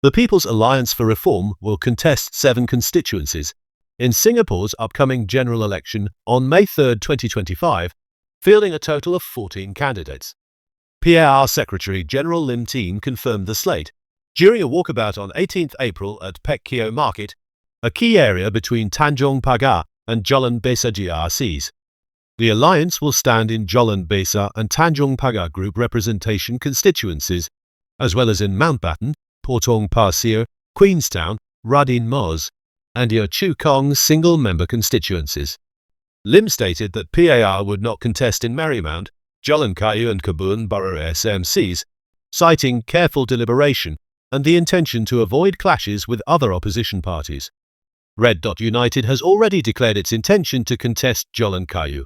The People's Alliance for Reform will contest 7 constituencies in Singapore's upcoming general election on May 3, 2025, fielding a total of 14 candidates. PAR Secretary General Lim Tean confirmed the slate during a walkabout on 18 April at Kayu Market, a key area between Tanjong Pagar and Jalan Besar GRCs. The alliance will stand in Jalan Besar and Tanjong Pagar group representation constituencies, as well as in Mountbatten, Potong Pasir, Queenstown, Radin Mas, and Yio Chu Kang single-member constituencies. Lim stated that PAR would not contest in Marymount, Jalan Kayu and Kebun borough SMCs, citing careful deliberation and the intention to avoid clashes with other opposition parties. Red Dot United has already declared its intention to contest Jalan Kayu,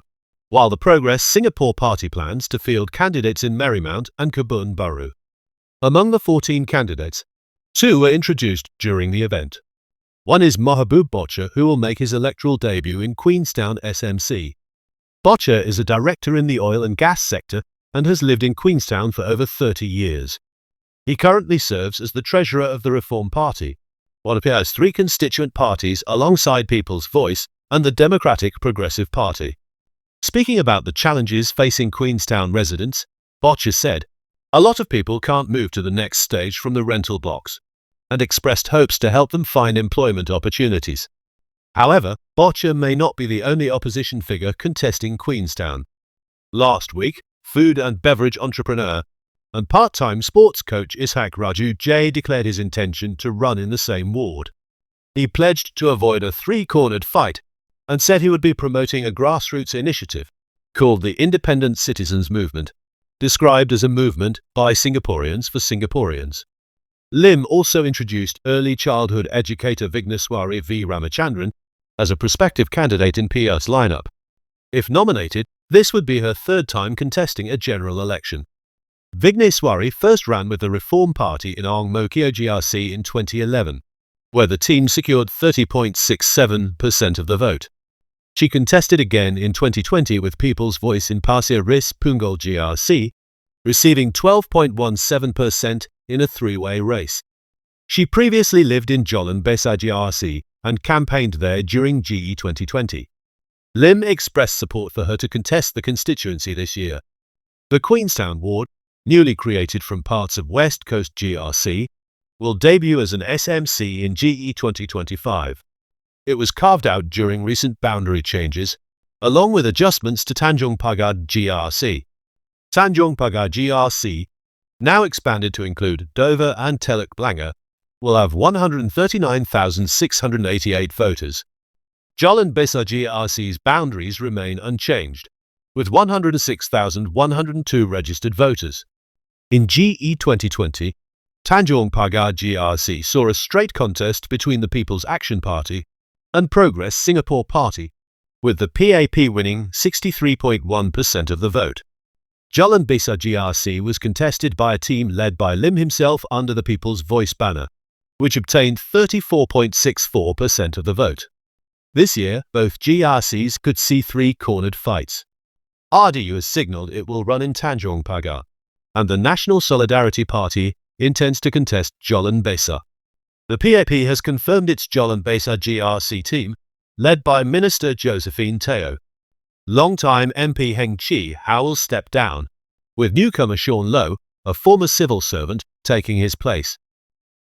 while the Progress Singapore Party plans to field candidates in Marymount and Kebun borough. Among the 14 candidates, 2 were introduced during the event. One is Mahabub Boccia, who will make his electoral debut in Queenstown SMC. Boccia is a director in the oil and gas sector and has lived in Queenstown for over 30 years. He currently serves as the treasurer of the Reform Party, one of PAR's 3 constituent parties alongside People's Voice and the Democratic Progressive Party. Speaking about the challenges facing Queenstown residents, Boccia said, "A lot of people can't move to the next stage from the rental blocks," and expressed hopes to help them find employment opportunities. However, Boccia may not be the only opposition figure contesting Queenstown. Last week, food and beverage entrepreneur and part-time sports coach Ishak Raju J declared his intention to run in the same ward. He pledged to avoid a 3-cornered fight and said he would be promoting a grassroots initiative called the Independent Citizens Movement, described as a movement by Singaporeans for Singaporeans. Lim also introduced early childhood educator Vigneswari V. Ramachandran as a prospective candidate in PAR's lineup. If nominated, this would be her 3rd time contesting a general election. Vigneswari first ran with the Reform Party in Ang Mo Kio GRC in 2011, where the team secured 30.67% of the vote. She contested again in 2020 with People's Voice in Pasir Ris Punggol GRC, receiving 12.17% in a 3-way race. She previously lived in Jalan Besar GRC and campaigned there during GE2020. Lim expressed support for her to contest the constituency this year. The Queenstown ward, newly created from parts of West Coast GRC, will debut as an SMC in GE2025. It was carved out during recent boundary changes, along with adjustments to Tanjong Pagar GRC. Tanjong Pagar GRC, now expanded to include Dover and Teluk Blangah, will have 139,688 voters. Jalan Besar GRC's boundaries remain unchanged, with 106,102 registered voters. In GE2020, Tanjong Pagar GRC saw a straight contest between the People's Action Party and Progress Singapore Party, with the PAP winning 63.1% of the vote. Jalan Besar GRC was contested by a team led by Lim himself under the People's Voice banner, which obtained 34.64% of the vote. This year, both GRCs could see 3-cornered fights. RDU has signalled it will run in Tanjong Pagar, and the National Solidarity Party intends to contest Jalan Besar. The PAP has confirmed its Jalan Besar GRC team, led by Minister Josephine Teo. Longtime MP Heng Chi Howell stepped down, with newcomer Sean Lowe, a former civil servant, taking his place.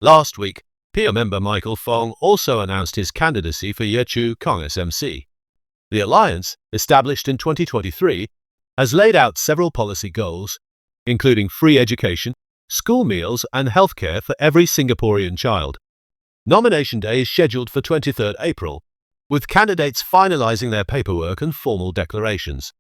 Last week, PAR member Michael Fong also announced his candidacy for Yio Chu Kang SMC. The alliance, established in 2023, has laid out several policy goals, including free education, school meals and healthcare for every Singaporean child. Nomination day is scheduled for 23 April, with candidates finalising their paperwork and formal declarations.